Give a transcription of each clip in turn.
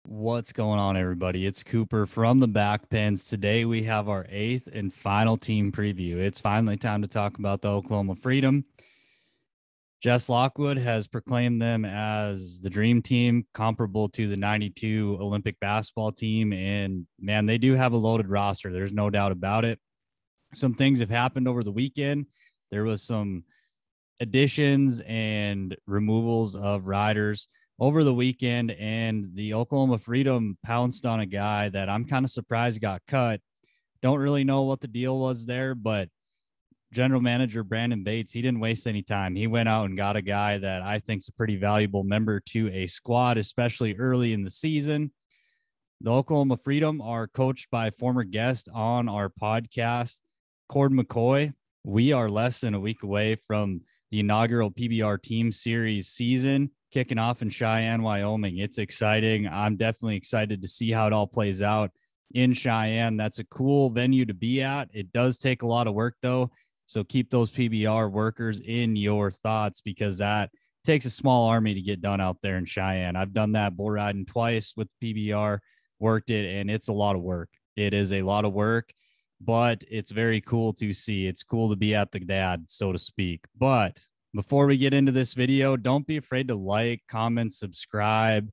What's going on, everybody? It's Cooper from the Back Pens. Today we have our 8th and final team preview. It's finally time to talk about the Oklahoma Freedom. Jess Lockwood has proclaimed them as the dream team, comparable to the 92 Olympic basketball team. And man, they do have a loaded roster. There's no doubt about it. Some things have happened over the weekend. There was some additions and removals of riders over the weekend, and the Oklahoma Freedom pounced on a guy that I'm kind of surprised got cut. Don't really know what the deal was there, but general manager Brandon Bates, he didn't waste any time. He went out and got a guy that I think is a pretty valuable member to a squad, especially early in the season. The Oklahoma Freedom are coached by former guest on our podcast, Cord McCoy. We are less than a week away from the inaugural PBR Team Series season kicking off in Cheyenne, Wyoming. It's exciting. I'm definitely excited to see how it all plays out in Cheyenne. That's a cool venue to be at. It does take a lot of work, though. So keep those PBR workers in your thoughts, because that takes a small army to get done out there in Cheyenne. I've done that bull riding twice with PBR, worked it, and it's a lot of work. It is a lot of work, but it's very cool to see. It's cool to be at the dad, so to speak. But before we get into this video, don't be afraid to like, comment, subscribe.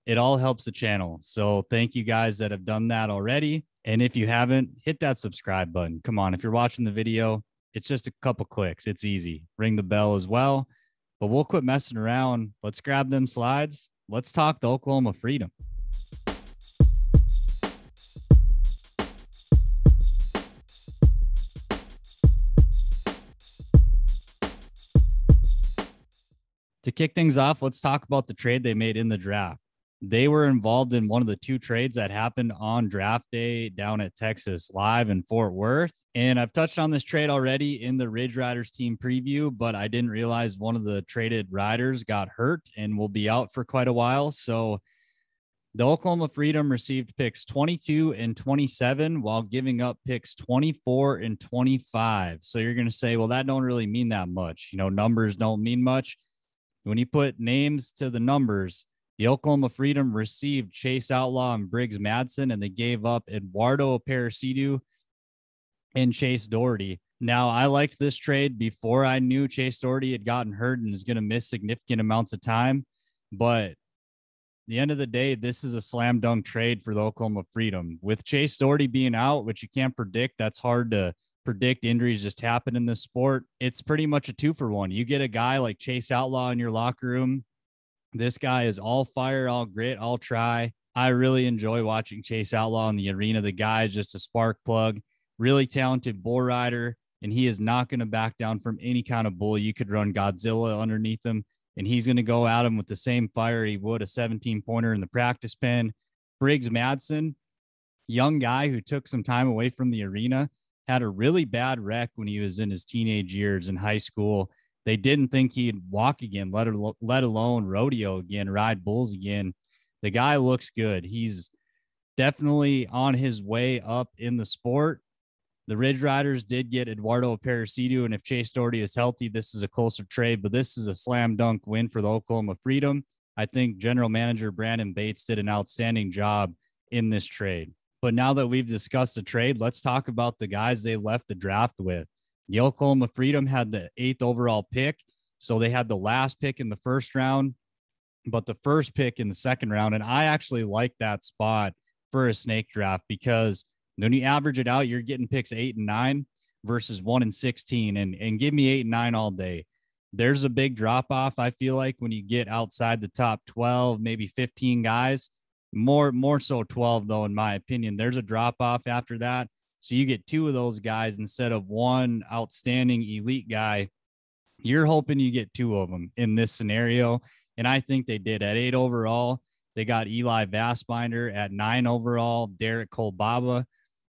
It all helps the channel. So thank you guys that have done that already. And if you haven't, hit that subscribe button. Come on, if you're watching the video, it's just a couple clicks. It's easy. Ring the bell as well. But we'll quit messing around. Let's grab them slides. Let's talk the Oklahoma Freedom. To kick things off, let's talk about the trade they made in the draft. They were involved in one of the two trades that happened on draft day down at Texas Live in Fort Worth. And I've touched on this trade already in the Ridge Riders team preview, but I didn't realize one of the traded riders got hurt and will be out for quite a while. So the Oklahoma Freedom received picks 22 and 27 while giving up picks 24 and 25. So you're going to say, well, that don't really mean that much. You know, numbers don't mean much. When you put names to the numbers, the Oklahoma Freedom received Chase Outlaw and Briggs Madsen, and they gave up Eduardo Aparecido and Chase Doherty. Now, I liked this trade before I knew Chase Doherty had gotten hurt and is going to miss significant amounts of time. But at the end of the day, this is a slam dunk trade for the Oklahoma Freedom. With Chase Doherty being out, which you can't predict, that's hard to predict. Injuries just happen in this sport. It's pretty much a 2-for-1. You get a guy like Chase Outlaw in your locker room. This guy is all fire, all grit, all try. I really enjoy watching Chase Outlaw in the arena. The guy is just a spark plug, really talented bull rider, and he is not going to back down from any kind of bull. You could run Godzilla underneath him, and he's going to go at him with the same fire he would a 17-pointer in the practice pen. Briggs Madsen, young guy who took some time away from the arena, had a really bad wreck when he was in his teenage years in high school. They didn't think he'd walk again, let alone rodeo again, ride bulls again. The guy looks good. He's definitely on his way up in the sport. The Ridge Riders did get Eduardo Aparecido, and if Chase Doherty is healthy, this is a closer trade, but this is a slam dunk win for the Oklahoma Freedom. I think general manager Brandon Bates did an outstanding job in this trade. But now that we've discussed the trade, let's talk about the guys they left the draft with. The Oklahoma Freedom had the 8th overall pick, so they had the last pick in the first round, but the first pick in the second round. And I actually like that spot for a snake draft, because when you average it out, you're getting picks 8 and 9 versus 1 and 16, and give me 8 and 9 all day. There's a big drop off, I feel like, when you get outside the top 12, maybe 15 guys. More so 12, though, in my opinion. There's a drop off after that. So you get 2 of those guys instead of one outstanding elite guy. You're hoping you get 2 of them in this scenario. And I think they did. At 8 overall, they got Eli Bassbinder. At 9 overall, Derek Kolbaba.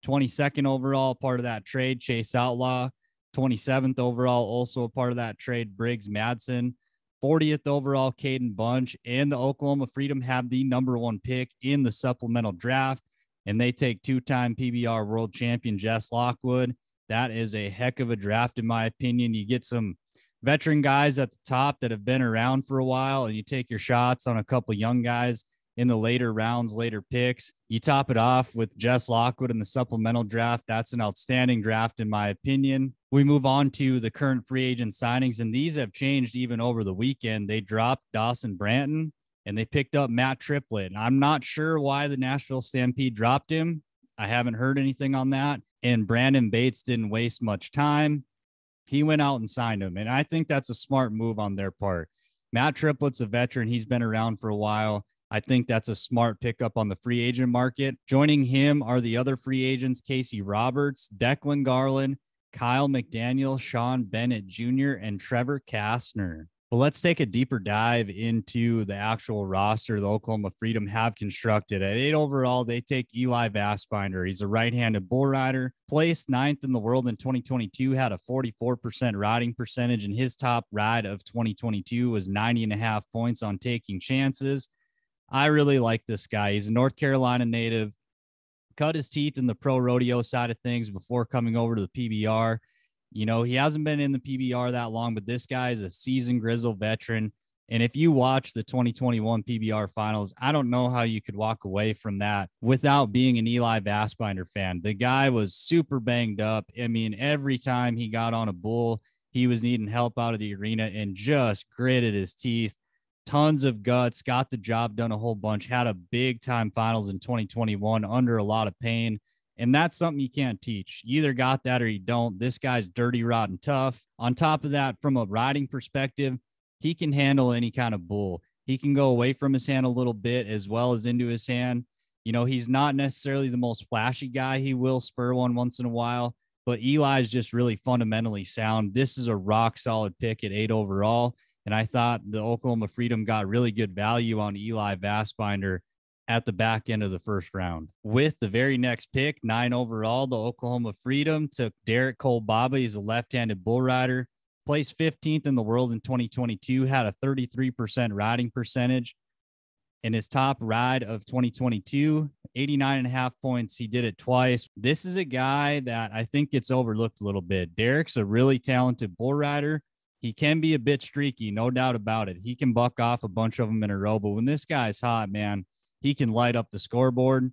22nd overall, part of that trade, Chase Outlaw. 27th overall, also a part of that trade, Briggs Madsen. 40th overall, Caden Bunch. And the Oklahoma Freedom have the number 1 pick in the supplemental draft, and they take 2-time PBR world champion Jess Lockwood. That is a heck of a draft, in my opinion. You get some veteran guys at the top that have been around for a while, and you take your shots on a couple young guys in the later rounds, later picks. You top it off with Jess Lockwood in the supplemental draft. That's an outstanding draft, in my opinion. We move on to the current free agent signings, and these have changed even over the weekend. They dropped Dawson Branton, and they picked up Matt Triplett. And I'm not sure why the Nashville Stampede dropped him. I haven't heard anything on that. And Brandon Bates didn't waste much time. He went out and signed him. And I think that's a smart move on their part. Matt Triplett's a veteran. He's been around for a while. I think that's a smart pickup on the free agent market. Joining him are the other free agents, Casey Roberts, Declan Garland, Kyle McDaniel, Sean Bennett Jr., and Trevor Castner. But let's take a deeper dive into the actual roster the Oklahoma Freedom have constructed. At 8 overall, they take Eli Bassbinder. He's a right-handed bull rider, placed 9th in the world in 2022, had a 44% riding percentage, and his top ride of 2022 was 90.5 points on taking chances. I really like this guy. He's a North Carolina native, cut his teeth in the pro rodeo side of things before coming over to the PBR. You know, he hasn't been in the PBR that long, but this guy is a seasoned grizzled veteran. And if you watch the 2021 PBR finals, I don't know how you could walk away from that without being an Eli Bassbinder fan. The guy was super banged up. I mean, every time he got on a bull, he was needing help out of the arena and just gritted his teeth. Tons of guts, got the job done a whole bunch, had a big time finals in 2021 under a lot of pain. And that's something you can't teach. You either got that or you don't. This guy's dirty, rotten, tough. On top of that, from a riding perspective, he can handle any kind of bull. He can go away from his hand a little bit as well as into his hand. You know, he's not necessarily the most flashy guy. He will spur one once in a while, but Eli's just really fundamentally sound. This is a rock solid pick at 8 overall. And I thought the Oklahoma Freedom got really good value on Eli Bassbinder at the back end of the first round. With the very next pick, 9 overall, the Oklahoma Freedom took Derek Kolbaba. He's a left-handed bull rider, placed 15th in the world in 2022, had a 33% riding percentage. In his top ride of 2022, 89.5 points. He did it twice. This is a guy that I think gets overlooked a little bit. Derek's a really talented bull rider. He can be a bit streaky, no doubt about it. He can buck off a bunch of them in a row, but when this guy's hot, man, he can light up the scoreboard.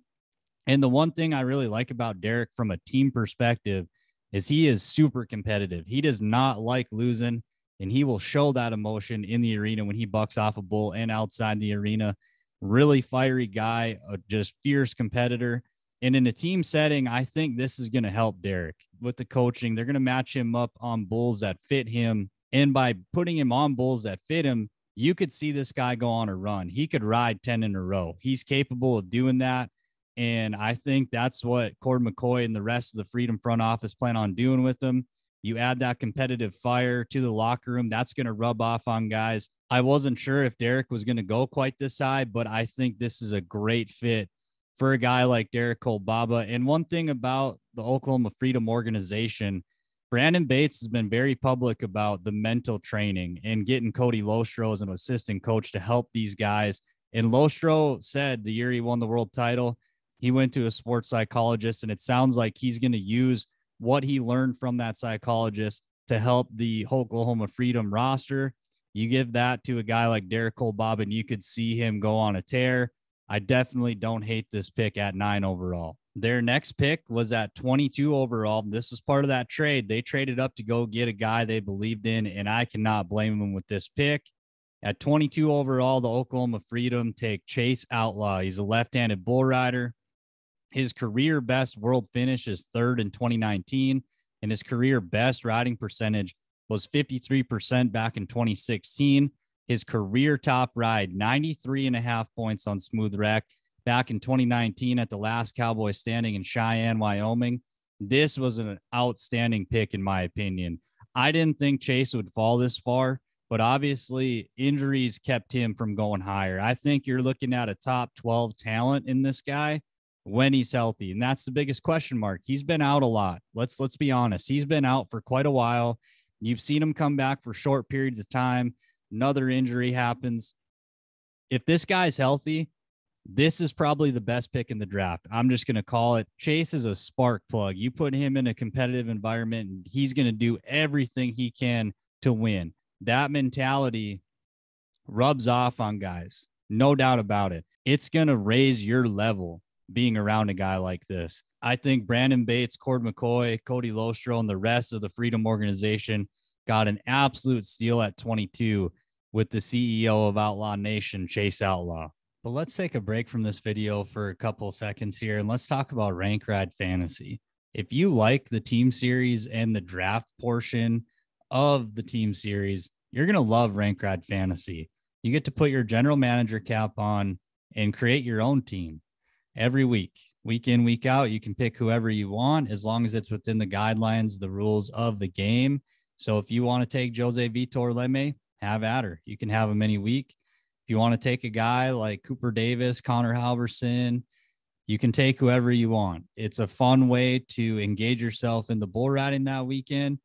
And the one thing I really like about Derek from a team perspective is he is super competitive. He does not like losing, and he will show that emotion in the arena when he bucks off a bull and outside the arena. Really fiery guy, a just fierce competitor. And in a team setting, I think this is going to help Derek with the coaching. They're going to match him up on bulls that fit him. And by putting him on bulls that fit him, you could see this guy go on a run. He could ride 10 in a row. He's capable of doing that. And I think that's what Cord McCoy and the rest of the Freedom front office plan on doing with him. You add that competitive fire to the locker room, that's going to rub off on guys. I wasn't sure if Derek was going to go quite this high, but I think this is a great fit for a guy like Derek Kolbaba. And one thing about the Oklahoma Freedom organization, Brandon Bates has been very public about the mental training and getting Cody Lostro as an assistant coach to help these guys. And Lostro said the year he won the world title, he went to a sports psychologist, and it sounds like he's going to use what he learned from that psychologist to help the Oklahoma Freedom roster. You give that to a guy like Derek Kolbaba, and you could see him go on a tear. I definitely don't hate this pick at 9 overall. Their next pick was at 22 overall. This is part of that trade. They traded up to go get a guy they believed in, and I cannot blame them with this pick. At 22 overall, the Oklahoma Freedom take Chase Outlaw. He's a left-handed bull rider. His career best world finish is 3rd in 2019, and his career best riding percentage was 53% back in 2016. His career top ride, 93.5 points on Smooth Wreck back in 2019 at the last Cowboy Standing in Cheyenne, Wyoming. This was an outstanding pick, in my opinion. I didn't think Chase would fall this far, but obviously injuries kept him from going higher. I think you're looking at a top 12 talent in this guy when he's healthy, and that's the biggest question mark. He's been out a lot. Let's be honest. He's been out for quite a while. You've seen him come back for short periods of time. Another injury happens. If this guy's healthy, this is probably the best pick in the draft. I'm just going to call it. Chase is a spark plug. You put him in a competitive environment, and he's going to do everything he can to win. That mentality rubs off on guys. No doubt about it. It's going to raise your level being around a guy like this. I think Brandon Bates, Cord McCoy, Cody Lostro, and the rest of the Freedom organization got an absolute steal at 22 with the CEO of Outlaw Nation, Chase Outlaw. But let's take a break from this video for a couple seconds here, and let's talk about Rank Ride Fantasy. If you like the team series and the draft portion of the team series, you're going to love Rank Ride Fantasy. You get to put your general manager cap on and create your own team every week. Week in, week out, you can pick whoever you want as long as it's within the guidelines, the rules of the game. So if you want to take Jose Vitor Leme, have at her. You can have him any week. If you want to take a guy like Cooper Davis, Connor Halverson, you can take whoever you want. It's a fun way to engage yourself in the bull riding that weekend.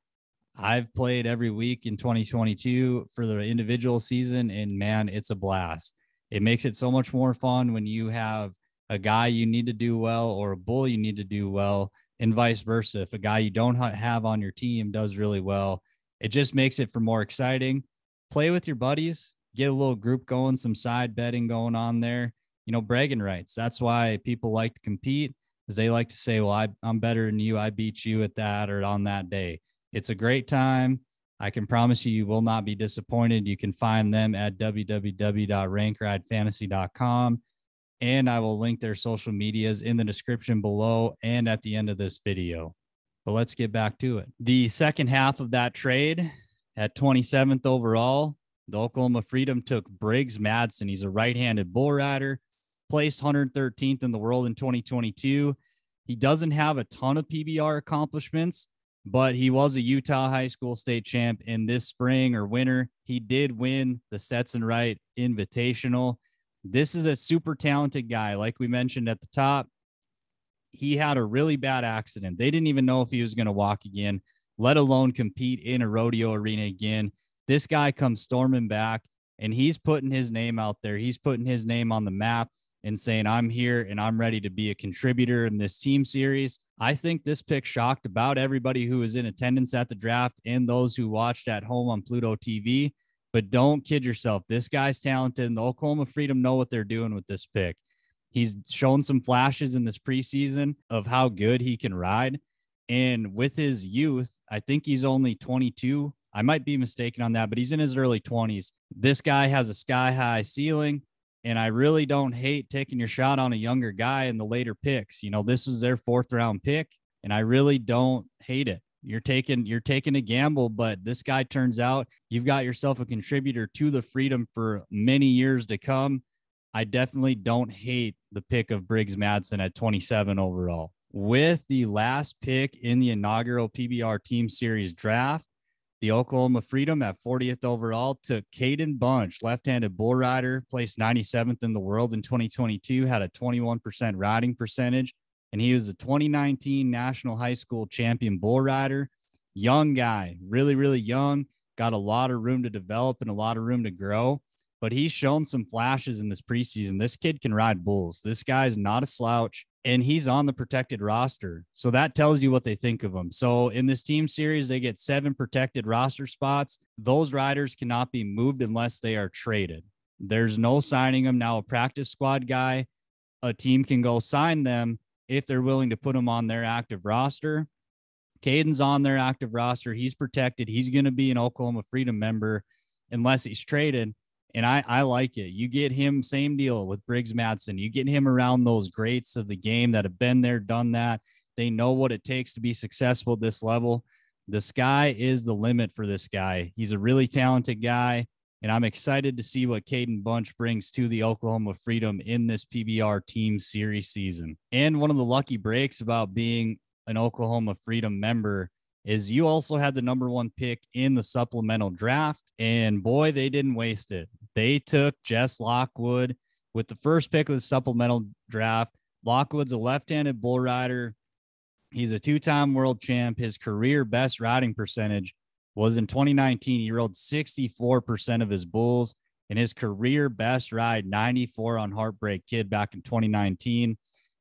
I've played every week in 2022 for the individual season, and man, it's a blast. It makes it so much more fun when you have a guy you need to do well or a bull you need to do well, and vice versa. If a guy you don't have on your team does really well, it just makes it for more exciting. Play with your buddies, get a little group going, some side betting going on there, bragging rights. That's why people like to compete, is they like to say, well, I'm better than you. I beat you at that or on that day. It's a great time. I can promise you will not be disappointed. You can find them at www.rankridefantasy.com. And I will link their social medias in the description below and at the end of this video. But let's get back to it. The second half of that trade at 27th overall, the Oklahoma Freedom took Briggs Madsen. He's a right-handed bull rider, placed 113th in the world in 2022. He doesn't have a ton of PBR accomplishments, but he was a Utah high school state champ in this spring or winter. He did win the Stetson Wright Invitational. This is a super talented guy. Like we mentioned at the top, he had a really bad accident. They didn't even know if he was going to walk again, let alone compete in a rodeo arena again. This guy comes storming back, and he's putting his name out there. He's putting his name on the map and saying, I'm here and I'm ready to be a contributor in this team series. I think this pick shocked about everybody who was in attendance at the draft and those who watched at home on Pluto TV. But don't kid yourself. This guy's talented, and the Oklahoma Freedom know what they're doing with this pick. He's shown some flashes in this preseason of how good he can ride. And with his youth, I think he's only 22. I might be mistaken on that, but he's in his early 20s. This guy has a sky-high ceiling, and I really don't hate taking your shot on a younger guy in the later picks. This is their fourth-round pick, and I really don't hate it. You're taking a gamble, but this guy turns out you've got yourself a contributor to the Freedom for many years to come. I definitely don't hate the pick of Briggs Madsen at 27 overall. With the last pick in the inaugural PBR Team Series draft, the Oklahoma Freedom at 40th overall took Caden Bunch, left-handed bull rider, placed 97th in the world in 2022, had a 21% riding percentage, and he was a 2019 National High School Champion bull rider. Young guy, really, really young, got a lot of room to develop and a lot of room to grow, but he's shown some flashes in this preseason. This kid can ride bulls. This guy's not a slouch, and he's on the protected roster. So that tells you what they think of him. So in this team series, they get 7 protected roster spots. Those riders cannot be moved unless they are traded. There's no signing them. Now, a practice squad guy, a team can go sign them if they're willing to put him on their active roster. Caden's on their active roster. He's protected. He's going to be an Oklahoma Freedom member unless he's traded. And I like it. You get him, same deal with Briggs Madsen. You get him around those greats of the game that have been there, done that. They know what it takes to be successful at this level. The sky is the limit for this guy. He's a really talented guy, and I'm excited to see what Caden Bunch brings to the Oklahoma Freedom in this PBR Team Series season. And one of the lucky breaks about being an Oklahoma Freedom member is you also had the number 1 pick in the supplemental draft, and boy, they didn't waste it. They took Jess Lockwood with the first pick of the supplemental draft. Lockwood's a left-handed bull rider. He's a 2-time world champ. His career best riding percentage was in 2019. He rode 64% of his bulls, and his career best ride, 94 on Heartbreak Kid back in 2019.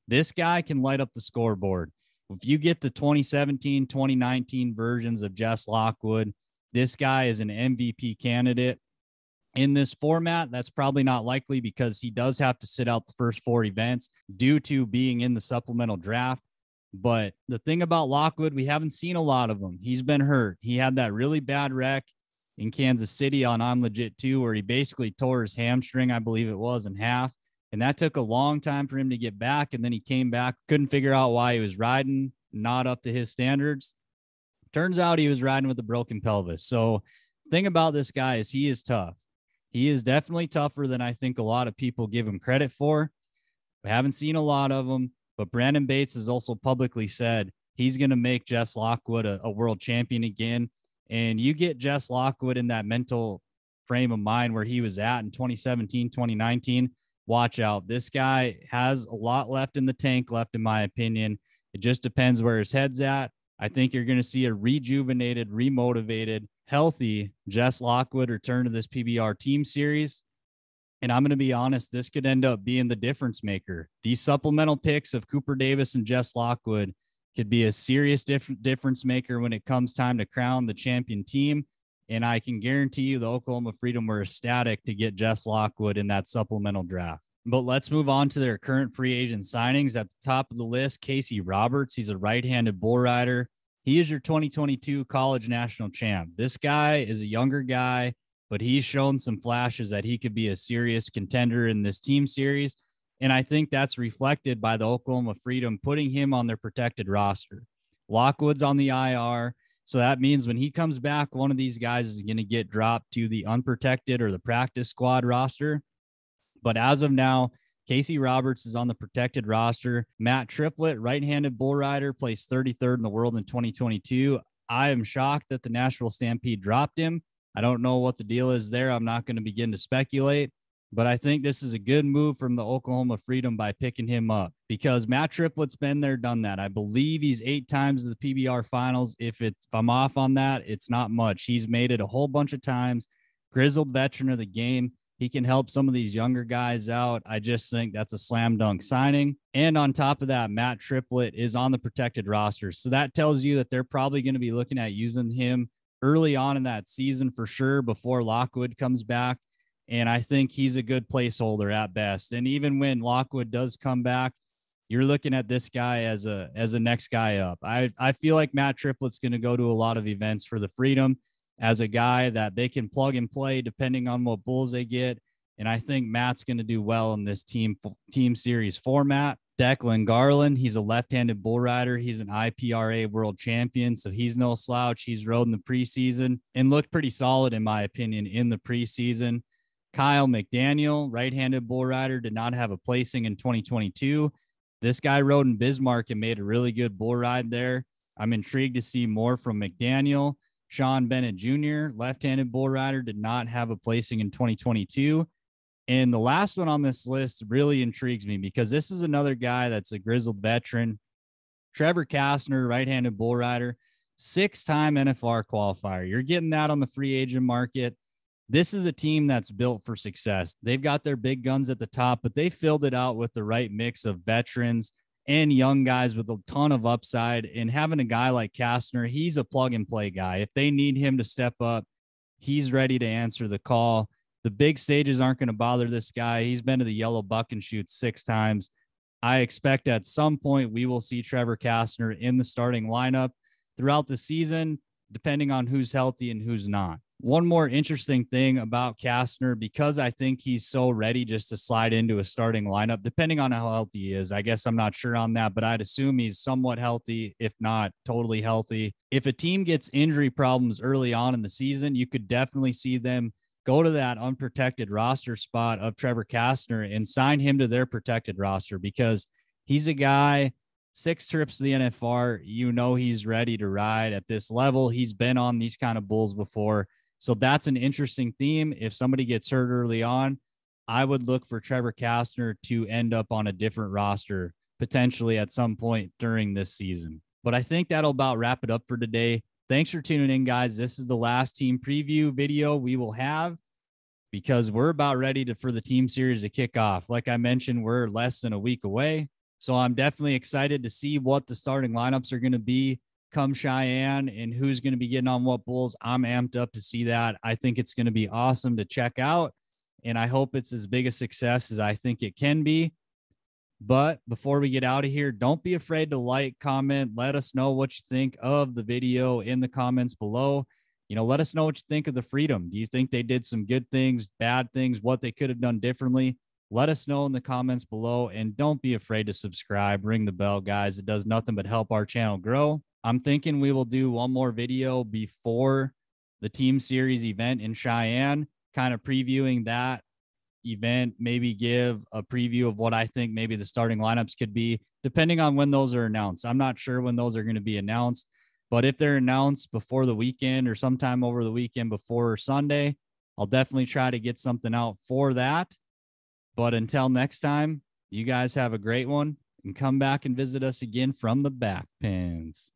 This guy can light up the scoreboard. If you get the 2017, 2019 versions of Jess Lockwood, this guy is an MVP candidate. In this format, that's probably not likely because he does have to sit out the first 4 events due to being in the supplemental draft. But the thing about Lockwood, we haven't seen a lot of him. He's been hurt. He had that really bad wreck in Kansas City on I'm Legit 2, where he basically tore his hamstring, I believe it was, in half. And that took a long time for him to get back. And then he came back, couldn't figure out why he was riding, not up to his standards. Turns out he was riding with a broken pelvis. So the thing about this guy is he is tough. He is definitely tougher than I think a lot of people give him credit for. We haven't seen a lot of him, but Brandon Bates has also publicly said he's going to make Jess Lockwood a world champion again. And you get Jess Lockwood in that mental frame of mind where he was at in 2017, 2019. Watch out. This guy has a lot left in the tank, left, in my opinion. It just depends where his head's at. I think you're going to see a rejuvenated, remotivated, healthy Jess Lockwood return to this PBR team series. And I'm going to be honest, this could end up being the difference maker. These supplemental picks of Cooper Davis and Jess Lockwood could be a serious difference maker when it comes time to crown the champion team. And I can guarantee you the Oklahoma Freedom were ecstatic to get Jess Lockwood in that supplemental draft. But let's move on to their current free agent signings. At the top of the list, Casey Roberts. He's a right-handed bull rider. He is your 2022 college national champ. This guy is a younger guy, but he's shown some flashes that he could be a serious contender in this team series. And I think that's reflected by the Oklahoma Freedom putting him on their protected roster. Lockwood's on the IR. So that means when he comes back, one of these guys is going to get dropped to the unprotected or the practice squad roster. But as of now, Casey Roberts is on the protected roster. Matt Triplett, right-handed bull rider, placed 33rd in the world in 2022. I am shocked that the Nashville Stampede dropped him. I don't know what the deal is there. I'm not going to begin to speculate. But I think this is a good move from the Oklahoma Freedom by picking him up because Matt Triplett's been there, done that. I believe he's 8 times to the PBR finals. If I'm off on that, it's not much. He's made it a whole bunch of times. Grizzled veteran of the game. He can help some of these younger guys out. I just think that's a slam dunk signing. And on top of that, Matt Triplett is on the protected roster. So that tells you that they're probably going to be looking at using him early on in that season for sure before Lockwood comes back. And I think he's a good placeholder at best. And even when Lockwood does come back, you're looking at this guy as a next guy up. I feel like Matt Triplett's going to go to a lot of events for the Freedom as a guy that they can plug and play depending on what bulls they get. And I think Matt's going to do well in this team series format. Declan Garland, he's a left-handed bull rider. He's an IPRA world champion, so he's no slouch. He's rode in the preseason and looked pretty solid, in my opinion, in the preseason. Kyle McDaniel, right-handed bull rider, did not have a placing in 2022. This guy rode in Bismarck and made a really good bull ride there. I'm intrigued to see more from McDaniel. Sean Bennett Jr., left-handed bull rider, did not have a placing in 2022. And the last one on this list really intrigues me because this is another guy that's a grizzled veteran. Trevor Castner, right-handed bull rider, 6-time NFR qualifier. You're getting that on the free agent market. This is a team that's built for success. They've got their big guns at the top, but they filled it out with the right mix of veterans and young guys with a ton of upside. And having a guy like Castner, he's a plug-and-play guy. If they need him to step up, he's ready to answer the call. The big stages aren't going to bother this guy. He's been to the Yellow Buck and Shoot 6 times. I expect at some point we will see Trevor Castner in the starting lineup throughout the season, depending on who's healthy and who's not. One more interesting thing about Castner, because I think he's so ready just to slide into a starting lineup, depending on how healthy he is. I guess I'm not sure on that, but I'd assume he's somewhat healthy, if not totally healthy. If a team gets injury problems early on in the season, you could definitely see them go to that unprotected roster spot of Trevor Castner and sign him to their protected roster because he's a guy, 6 trips to the NFR. You know, he's ready to ride at this level. He's been on these kind of bulls before. So that's an interesting theme. If somebody gets hurt early on, I would look for Trevor Castner to end up on a different roster, potentially at some point during this season. But I think that'll about wrap it up for today. Thanks for tuning in, guys. This is the last team preview video we will have because we're about ready for the team series to kick off. Like I mentioned, we're less than a week away. So I'm definitely excited to see what the starting lineups are going to be. come Cheyenne and who's going to be getting on what bulls. I'm amped up to see that. I think it's going to be awesome to check out, and I hope it's as big a success as I think it can be. But before we get out of here, don't be afraid to like, comment, let us know what you think of the video in the comments below. Let us know what you think of the Freedom. Do you think they did some good things, bad things, what they could have done differently? Let us know in the comments below, and don't be afraid to subscribe. Ring the bell, guys. It does nothing but help our channel grow. I'm thinking we will do one more video before the Team Series event in Cheyenne, kind of previewing that event, maybe give a preview of what I think maybe the starting lineups could be, depending on when those are announced. I'm not sure when those are going to be announced, but if they're announced before the weekend or sometime over the weekend before Sunday, I'll definitely try to get something out for that. But until next time, you guys have a great one, and come back and visit us again from the back pins.